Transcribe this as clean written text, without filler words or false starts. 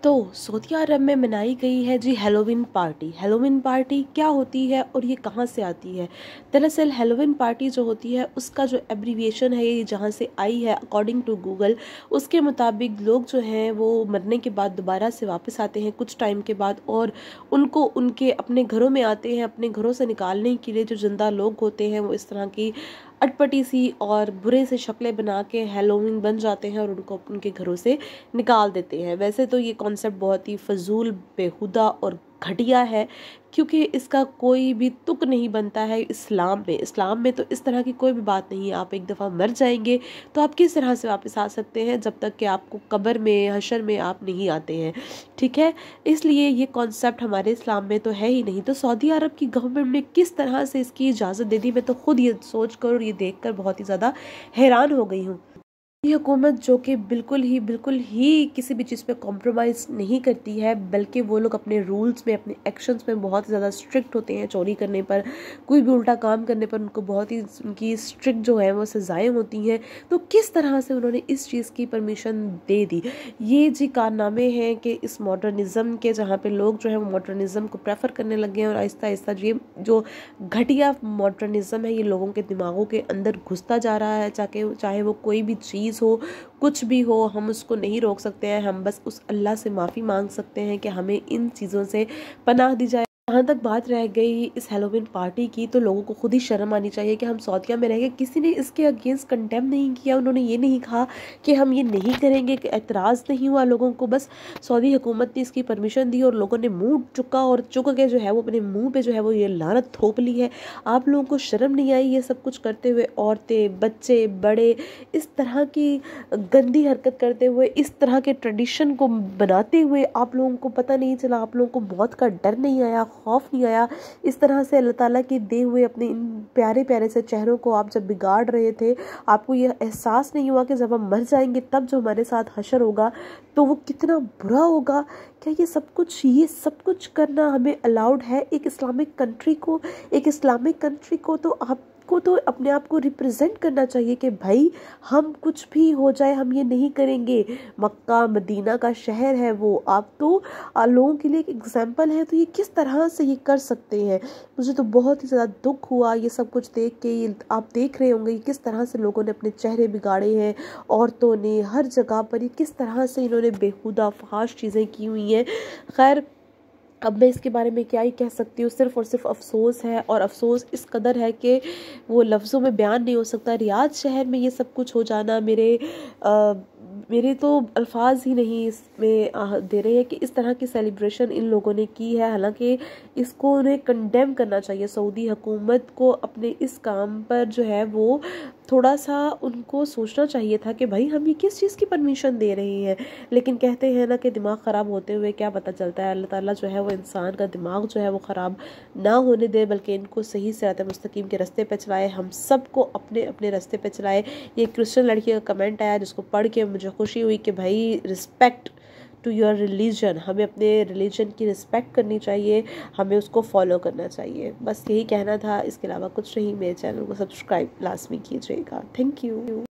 तो सऊदी अरब में मनाई गई है जी हैलोवीन पार्टी। हैलोवीन पार्टी क्या होती है और ये कहाँ से आती है? दरअसल हैलोवीन पार्टी जो होती है उसका जो एब्रीविएशन है ये जहाँ से आई है अकॉर्डिंग टू गूगल, उसके मुताबिक लोग जो हैं वो मरने के बाद दोबारा से वापस आते हैं कुछ टाइम के बाद, और उनको उनके अपने घरों में आते हैं। अपने घरों से निकालने के लिए जो जिंदा लोग होते हैं वो इस तरह की अटपटी सी और बुरे से शक्लें बना के हैलोवीन बन जाते हैं और उनको उनके घरों से निकाल देते हैं। वैसे तो ये कॉन्सेप्ट बहुत ही फजूल, बेहुदा और घटिया है, क्योंकि इसका कोई भी तुक नहीं बनता है इस्लाम में तो इस तरह की कोई भी बात नहीं है। आप एक दफ़ा मर जाएंगे तो आप किस तरह से वापस आ सकते हैं जब तक कि आपको कब्र में, हशर में आप नहीं आते हैं, ठीक है। इसलिए ये कॉन्सेप्ट हमारे इस्लाम में तो है ही नहीं। तो सऊदी अरब की गवर्नमेंट ने किस तरह से इसकी इजाज़त दे दी, मैं तो खुद ये सोच कर और ये देख कर बहुत ही ज़्यादा हैरान हो गई हूँ। ये हुकूमत जो कि बिल्कुल ही किसी भी चीज़ पे कॉम्प्रोमाइज़ नहीं करती है, बल्कि वो लोग अपने रूल्स में, अपने एक्शंस में बहुत ज़्यादा स्ट्रिक्ट होते हैं। चोरी करने पर, कोई भी उल्टा काम करने पर उनको बहुत ही उनकी स्ट्रिक्ट जो है वो सज़ाएं होती हैं। तो किस तरह से उन्होंने इस चीज़ की परमिशन दे दी? ये जी कारनामे हैं कि इस मॉडर्निज़म के, जहाँ पे लोग जो है वो मॉडर्निज़म को प्रेफर करने लगे हैं और आहिस्ता आहिस्ता ये जो घटिया मॉडर्निज़म है ये लोगों के दिमागों के अंदर घुसता जा रहा है। चाहे वो कोई भी चीज़ हो, कुछ भी हो, हम उसको नहीं रोक सकते हैं। हम बस उस अल्लाह से माफ़ी मांग सकते हैं कि हमें इन चीज़ों से पनाह दी जाए। जहाँ तक बात रह गई इस हैलोवीन पार्टी की, तो लोगों को खुद ही शर्म आनी चाहिए कि हम सऊदीया में रह गए, किसी ने इसके अगेंस्ट कंडेम नहीं किया। उन्होंने ये नहीं कहा कि हम ये नहीं करेंगे, कि एतराज़ नहीं हुआ लोगों को। बस सऊदी हुकूमत ने इसकी परमिशन दी और लोगों ने मुंह चुका और चुक के जो है वो अपने मुंह पे जो है वो ये लानत थोप ली है। आप लोगों को शर्म नहीं आई ये सब कुछ करते हुए? औरतें, बच्चे, बड़े इस तरह की गंदी हरकत करते हुए, इस तरह के ट्रेडिशन को बनाते हुए आप लोगों को पता नहीं चला? आप लोगों को मौत का डर नहीं आया, खौफ नहीं आया? इस तरह से अल्लाह ताला के दे हुए अपने इन प्यारे प्यारे से चेहरों को आप जब बिगाड़ रहे थे, आपको ये एहसास नहीं हुआ कि जब हम मर जाएंगे तब जो हमारे साथ हशर होगा तो वो कितना बुरा होगा? क्या ये सब कुछ करना हमें अलाउड है? एक इस्लामिक कंट्री को तो आपको तो अपने आप को रिप्रेजेंट करना चाहिए कि भाई हम कुछ भी हो जाए हम ये नहीं करेंगे। मक्का मदीना का शहर है वो, आप तो लोगों के लिए एक एग्जाम्पल है। तो ये किस तरह से ये कर सकते हैं? मुझे तो बहुत ही ज़्यादा दुख हुआ ये सब कुछ देख के। ये आप देख रहे होंगे किस तरह से लोगों ने अपने चेहरे बिगाड़े हैं, औरतों ने हर जगह पर, ये किस तरह से इन्होंने बेहुदा फहाश चीज़ें की हुई हैं। खैर, अब मैं इसके बारे में क्या ही कह सकती हूँ। सिर्फ़ और सिर्फ अफसोस है, और अफसोस इस कदर है कि वो लफ्ज़ों में बयान नहीं हो सकता। रियाद शहर में ये सब कुछ हो जाना मेरे तो अल्फाज ही नहीं इसमें दे रहे हैं कि इस तरह की सेलिब्रेशन इन लोगों ने की है। हालांकि इसको उन्हें कंडेम करना चाहिए। सऊदी हुकूमत को अपने इस काम पर जो है वो थोड़ा सा उनको सोचना चाहिए था कि भाई हम ये किस चीज़ की परमिशन दे रहे हैं। लेकिन कहते हैं ना कि दिमाग ख़राब होते हुए क्या पता चलता है। अल्लाह ताला जो है वो इंसान का दिमाग जो है वो ख़राब ना होने दे, बल्कि इनको सही सिरात मुस्तकीम के रास्ते पे चलाए, हम सबको अपने अपने रास्ते पे चलाए। ये क्रिश्चियन लड़की का कमेंट आया जिसको पढ़ के मुझे खुशी हुई कि भाई रिस्पेक्ट टू योर रिलीजन, हमें अपने रिलीजन की रिस्पेक्ट करनी चाहिए, हमें उसको फॉलो करना चाहिए। बस यही कहना था, इसके अलावा कुछ नहीं। मेरे चैनल को सब्सक्राइब लाजमी कीजिएगा। Thank you.